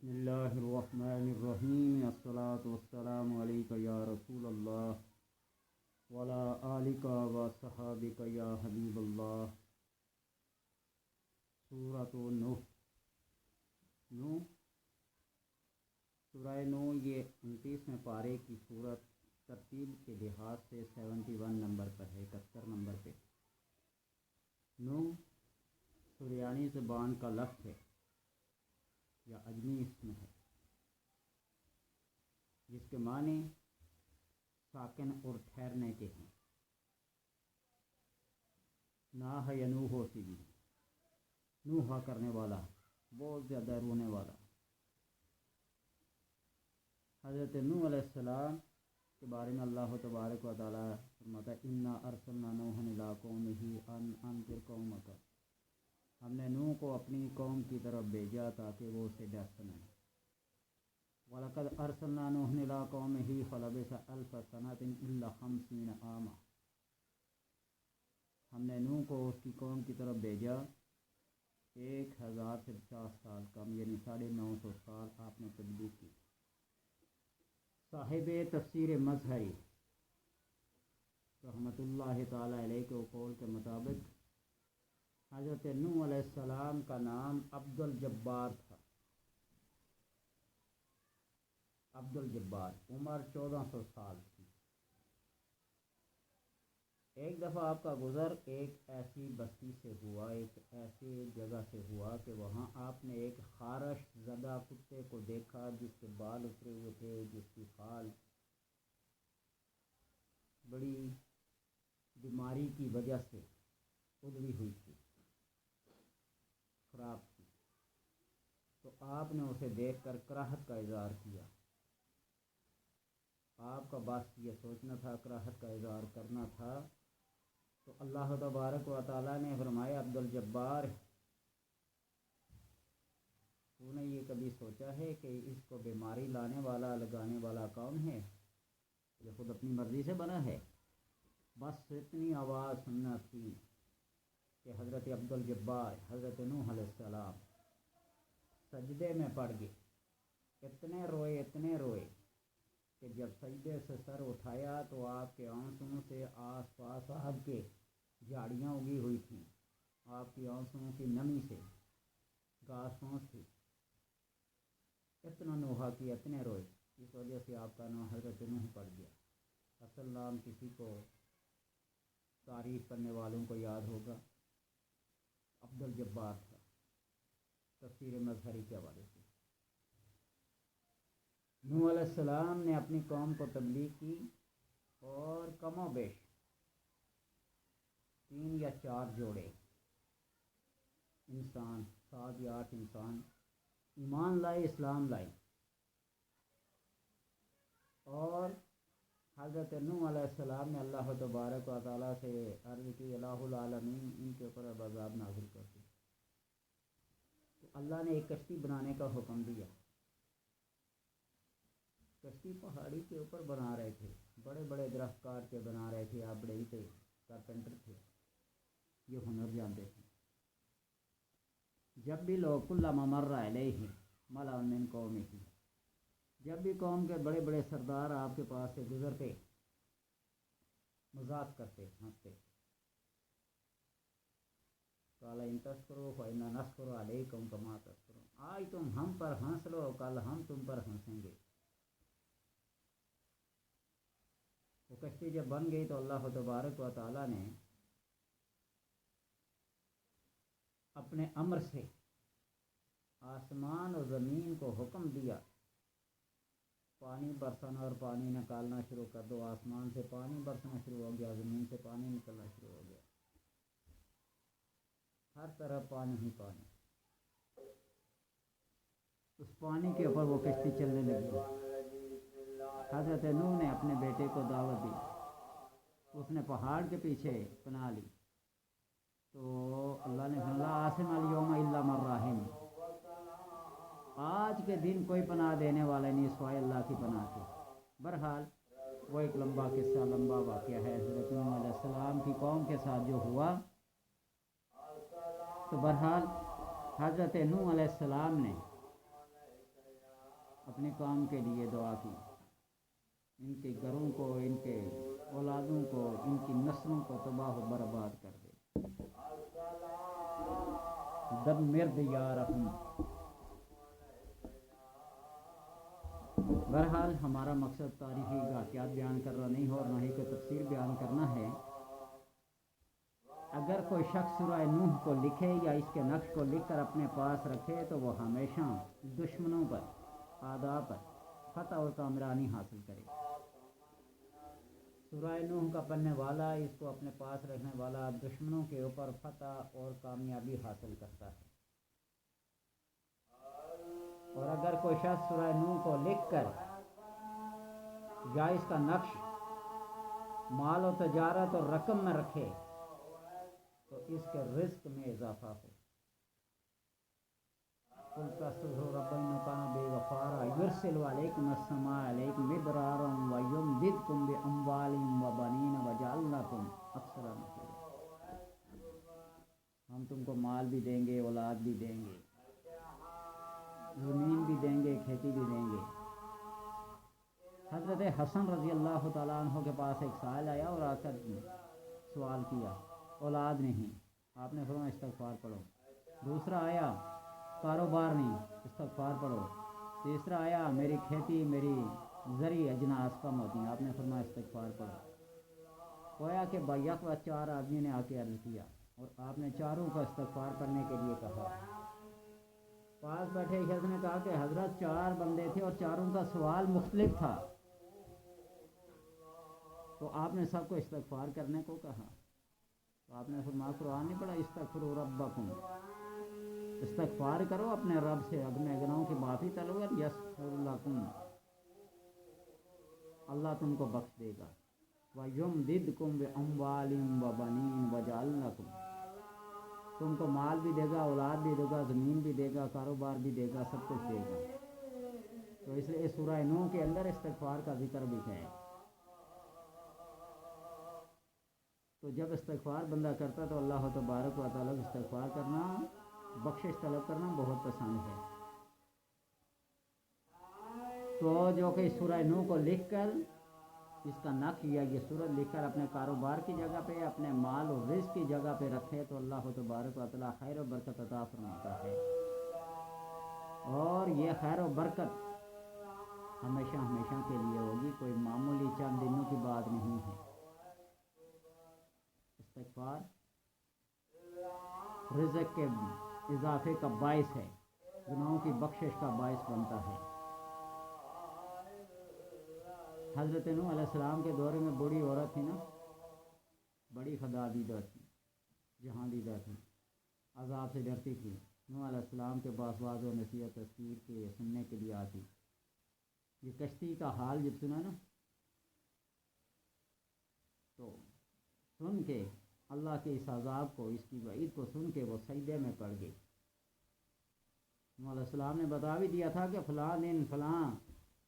بسم اللہ الرحمن الرحیم الصلاۃ والسلام علیک یا رسول اللہ وعلی آلک و صحابک یا حبیب اللہ۔ سورۃ نوح سورہ نوح یہ 29ویں پارے کی صورت ترتیب کے لحاظ سے 71 نمبر پر ہے، 71 نمبر پہ۔ نوح سریانی زبان کا لفظ ہے یا عجمی اسم ہے، جس کے معنی ساکن اور ٹھہرنے کے ہیں۔ ناح ینوح سے بھی نوحہ کرنے والا، بہت زیادہ رونے والا۔ حضرت نوح علیہ السلام کے بارے میں اللہ تبارک و تعالی فرماتا ہے انا ارسلنا نوحا الی قومہ ان انذر قومک، ہم نے نوح کو اپنی قوم کی طرف بھیجا تاکہ وہ اسے ڈر سنائے۔ وَلَقَدْ أَرْسَلْنَا نُوحًا إِلَىٰ قَوْمِهِ فَلَبِثَ أَلْفَ سَنَةٍ إِلَّا 50 عَامًا، ہم نے نوح کو اس کی قوم کی طرف بھیجا 1000 سے 50 سال کم، یعنی 950 سال آپ نے تبلیغ کی۔ صاحب تفسیر مظہری رحمۃ اللہ تعالی علیہ کے قول کے مطابق حضرت نوح علیہ السلام کا نام عبد الجبار تھا۔ عبد الجبار، عمر 1400 سال تھی۔ ایک دفعہ آپ کا گزر ایک ایسی بستی سے ہوا، ایک ایسی جگہ سے ہوا کہ وہاں آپ نے ایک خارش زدہ کتے کو دیکھا جس کے بال اترے ہوئے تھے، جس کی کھال بڑی بیماری کی وجہ سے ادھری ہوئی تھی، خراب تھی۔ تو آپ نے اسے دیکھ کر کراہت کا اظہار کیا۔ آپ کا بس یہ سوچنا تھا، کراہت کا اظہار کرنا تھا، تو اللہ تبارک و تعالیٰ نے فرمایا عبد الجبار، تو نے یہ کبھی سوچا ہے کہ اس کو بیماری لانے والا لگانے والا کون ہے؟ یہ خود اپنی مرضی سے بنا ہے۔ بس اتنی آواز سننا تھی کہ حضرت عبد الجبار، حضرت نوح علیہ السلام سجدے میں پڑ گئے، اتنے روئے کہ جب سجدے سے سر اٹھایا تو آپ کے آنسوؤں سے آس پاس آگ کے جھاڑیاں اگی ہوئی تھیں، آپ کی آنسوؤں کی نمی سے گاس پھونس تھی۔ اتنا نوحہ کیا، اتنے روئے، اس وجہ سے آپ کا نام حضرت نوح پڑ گیا۔ اصل نام کسی کو تعریف کرنے والوں کو یاد ہوگا، عبد الجبار تھا، تفسیر مظہری کے حوالے سے۔ نوح علیہ السلام نے اپنی قوم کو تبلیغ کی اور کم و بیش 3 یا 4 جوڑے انسان، 7 یا 8 انسان ایمان لائے، اسلام لائے، اور حضرت نوح علیہ السلام نے اللہ تبارک و تعالیٰ سے عرض کی الہ العالمین ان کے اوپر اب عذاب نازل کر دی۔ تو اللہ نے ایک کشتی بنانے کا حکم دیا۔ کشتی پہاڑی کے اوپر بنا رہے تھے، بڑے بڑے درخت کاٹ کے بنا رہے تھے، آپ بڑے ہی تھے، کارپینٹر تھے، یہ ہنر جانتے تھے۔ جب بھی لوگ کلما مر علیہ ملأ من قومہ، جب بھی قوم کے بڑے بڑے سردار آپ کے پاس سے گزرتے، مذاق کرتے، ہنستے، قال ان تشکروا فإنا نشکر علیکم کما تشکرون، آج تم ہم پر ہنس لو، کل ہم تم پر ہنسیں گے۔ وہ کشتی جب بن گئی تو اللہ تبارک و تعالیٰ نے اپنے امر سے آسمان و زمین کو حکم دیا پانی برسانا اور پانی نکالنا شروع کر دو۔ آسمان سے پانی برسنا شروع ہو گیا، زمین سے پانی نکلنا شروع ہو گیا، ہر طرف پانی ہی پانی۔ اس پانی کے اوپر وہ کشتی چلنے لگی۔ حضرت نوح نے اپنے بیٹے کو دعوت دی، اس نے پہاڑ کے پیچھے پناہ لی، تو اللہ نے فرمایا عاصم الیوم الا من رحم، آج کے دن کوئی پناہ دینے والا نہیں سوائے اللہ کی پناہ کے۔ بہرحال وہ ایک لمبا قصہ، لمبا واقعہ ہے حضرت نوح علیہ السلام کی قوم کے ساتھ جو ہوا۔ تو بہرحال حضرت نوح علیہ السلام نے اپنی قوم کے لیے دعا کی، ان کے گھروں کو، ان کے اولادوں کو، ان کی نسلوں کو تباہ و برباد کر دے۔ دمر دیارہم۔ بہرحال ہمارا مقصد تاریخی واقعات بیان کرنا نہیں ہو اور نہ ہی کوئی تفسیر بیان کرنا ہے۔ اگر کوئی شخص سورہ نوح کو لکھے یا اس کے نقش کو لکھ کر اپنے پاس رکھے تو وہ ہمیشہ دشمنوں پر، اعداء پر فتح اور کامرانی حاصل کرے۔ سورہ نوح کا پڑھنے والا، اس کو اپنے پاس رکھنے والا دشمنوں کے اوپر فتح اور کامیابی حاصل کرتا ہے۔ اور اگر کوئی شخص سورہ نوح کو لکھ کر یا اس کا نقش مال و تجارت اور رقم میں رکھے تو اس کے رزق میں اضافہ ہو۔ قُلْ تَسْتَغْفِرُوا رَبَّكُمْ إِنَّهُ كَانَ بِكُمْ غَفَّارًا يُرْسِلُ عَلَيْكُمُ السَّمَاءَ عَلَيْكُم مِّدْرَارًا وَيُمْدِدْكُم بِأَمْوَالٍ وَبَنِينَ وَيَجْعَل لَّكُمْ أَكْثَرَ نَفِيرًا۔ ہم تم کو مال بھی دیں گے، اولاد بھی دیں گے، زمین بھی دیں گے، کھیتی بھی دیں گے۔ حضرت حسن رضی اللہ تعالیٰ عنہ کے پاس ایک سائل آیا اور آ کر سوال کیا، اولاد نہیں، آپ نے فرمایا استغفار پڑھو۔ دوسرا آیا، کاروبار نہیں، استغفار پڑھو۔ تیسرا آیا، میری کھیتی، میری زرعی اجناس کم ہوتی ہیں، آپ نے فرمایا استغفار پڑھو۔ گویا کہ بیک و چار آدمی نے آ کے عرض کیا اور آپ نے چاروں کو استغفار کرنے کے لیے کہا۔ پاس بیٹھے شخص نے کہا کہ حضرت چار بندے تھے اور چاروں کا سوال مختلف تھا، تو آپ نے سب کو استغفار کرنے کو کہا۔ تو آپ نے فرمایا قرآن نہیں پڑھا، استغفروا ربکم، استغفار کرو اپنے رب سے، اپنے گناہوں کی معافی طلبو، یغفر لکم، اللہ تم کو بخش دے گا۔ وَيُمْدِدْكُمْ بِأَمْوَالٍ وَبَنِينَ وَيَجْعَل لَّكُمْ، تم کو مال بھی دے گا، اولاد بھی دے گا، زمین بھی دے گا، کاروبار بھی دے گا، سب کچھ دے گا۔ تو اس لیے سورہ نوح کے اندر استغفار کا ذکر بھی ہے۔ تو جب استغفار بندہ کرتا تو اللہ تبارک و تعالیٰ استغفار کرنا، بخشش طلب کرنا بہت پسند ہے۔ تو جو کہ سورہ نوح کو لکھ کر اس کا نقش یا یہ سورت لکھ کر اپنے کاروبار کی جگہ پہ، اپنے مال و رزق کی جگہ پہ رکھے تو اللہ تبارک و تعالیٰ خیر و برکت عطا فرماتا ہے۔ اور یہ خیر و برکت ہمیشہ ہمیشہ کے لیے ہوگی، کوئی معمولی چند دنوں کی بات نہیں ہے۔ استغفار رزق کے اضافے کا باعث ہے، گناہوں کی بخشش کا باعث بنتا ہے۔ حضرت نوح علیہ السلام کے دور میں بوڑھی عورت تھی نا، بڑی خدا دیدہ تھی، جہاں دیدہ تھی، عذاب سے ڈرتی تھی۔ نوح علیہ السلام کے پاس واعظ و نصیحت تذکیر کے سننے کے لیے آتی۔ یہ کشتی کا حال جب سنا نا تو سن کے اللہ کے اس عذاب کو، اس کی وعید کو سن کے وہ سجدے میں پڑ گئی۔ نوح علیہ السلام نے بتا بھی دیا تھا کہ فلاں دن فلاں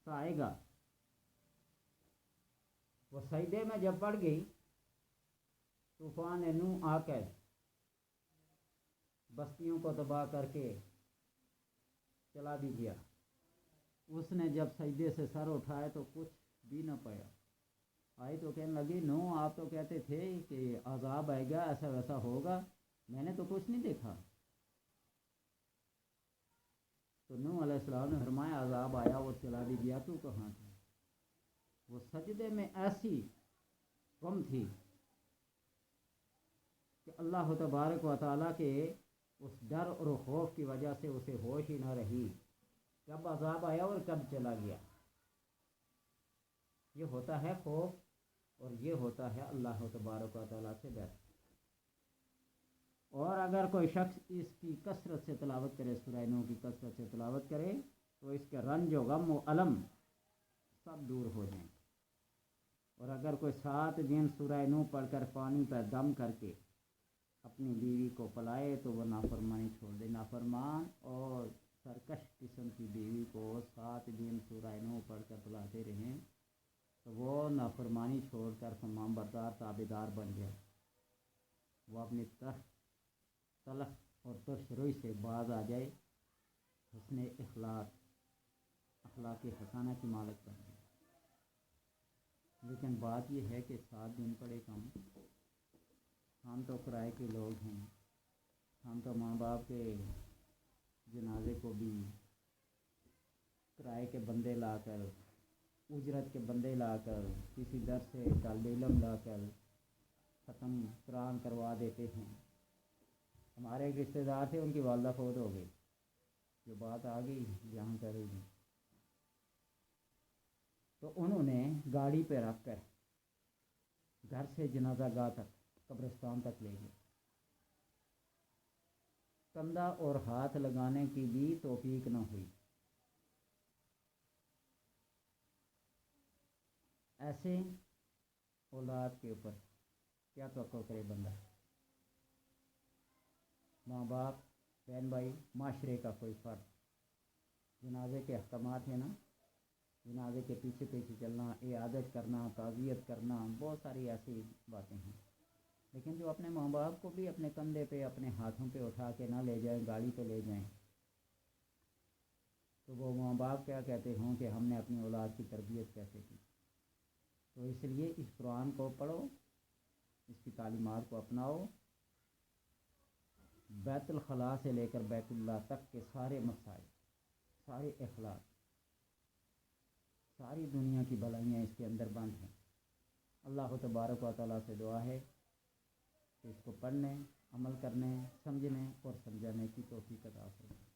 کا آئے گا۔ وہ سجدے میں جب پڑ گئی، طوفان نوح آ کر بستیوں کو تباہ کر کے چلا بھی گیا۔ اس نے جب سجدے سے سر اٹھایا تو کچھ بھی نہ پایا۔ آئی تو کہنے لگی، نوح آپ تو کہتے تھے کہ عذاب آئے گا، ایسا ویسا ہوگا، میں نے تو کچھ نہیں دیکھا۔ تو نوح علیہ السلام نے فرمایا عذاب آیا، وہ چلا بھی گیا، تو کہاں تھا؟ وہ سجدے میں ایسی غم تھی کہ اللہ تبارک و تعالیٰ کے اس ڈر اور خوف کی وجہ سے اسے ہوش ہی نہ رہی، کب عذاب آیا اور کب چلا گیا۔ یہ ہوتا ہے خوف اور یہ ہوتا ہے اللہ تبارک و تعالیٰ سے ڈر۔ اور اگر کوئی شخص اس کی کثرت سے تلاوت کرے، سورہ نوح کی کثرت سے تلاوت کرے تو اس کے رنج و غم و الم سب دور ہو جائیں۔ اور اگر کوئی 7 دن سورہ نوح پڑھ کر پانی پر دم کر کے اپنی بیوی کو پلائے تو وہ نافرمانی چھوڑ دے۔ نافرمان اور سرکش قسم کی بیوی کو 7 دن سورہ نوح پڑھ کر پلاتے رہیں تو وہ نافرمانی چھوڑ کر فرمان بردار تابعدار بن جائے، وہ اپنی تلخ اور ترش روی سے باز آ جائے، حسن اخلاق حسانہ کی مالک بن گئے۔ لیکن بات یہ ہے کہ 7 دن پڑے ہم تو کرائے کے لوگ ہیں، ہم تو ماں باپ کے جنازے کو بھی کرائے کے بندے لا کر، اجرت کے بندے لا کر، کسی در سے طالب علم لا کر ختم قرآن کروا دیتے ہیں۔ ہمارے ایک رشتہ دار تھے، ان کی والدہ فوت ہو گئی، جو بات آ گئی یہاں کرے گی، تو انہوں نے گاڑی پہ رکھ کر گھر سے جنازہ گاہ تک، قبرستان تک لے گئے۔ کندھا اور ہاتھ لگانے کی بھی توفیق نہ ہوئی۔ ایسے اولاد کے اوپر کیا توقع کرے بندہ؟ ماں باپ، بہن بھائی، معاشرے کا کوئی فرد، جنازے کے احکامات ہیں نا، جنازے کے پیچھے پیچھے چلنا، عیادت کرنا، تعزیت کرنا، بہت ساری ایسی باتیں ہیں، لیکن جو اپنے ماں باپ کو بھی اپنے کندھے پہ، اپنے ہاتھوں پہ اٹھا کے نہ لے جائیں، گاڑی پہ لے جائیں، تو وہ ماں باپ کیا کہتے ہوں کہ ہم نے اپنی اولاد کی تربیت کیسے کی۔ تو اس لیے اس قرآن کو پڑھو، اس کی تعلیمات کو اپناؤ، بیت الخلاء سے لے کر بیت اللہ تک کے سارے مسائل، سارے اخلاق، ساری دنیا کی بھلائیاں اس کے اندر بند ہیں۔ اللہ تبارک و تعالیٰ سے دعا ہے کہ اس کو پڑھنے، عمل کرنے، سمجھنے اور سمجھانے کی توفیق عطا فرمائے۔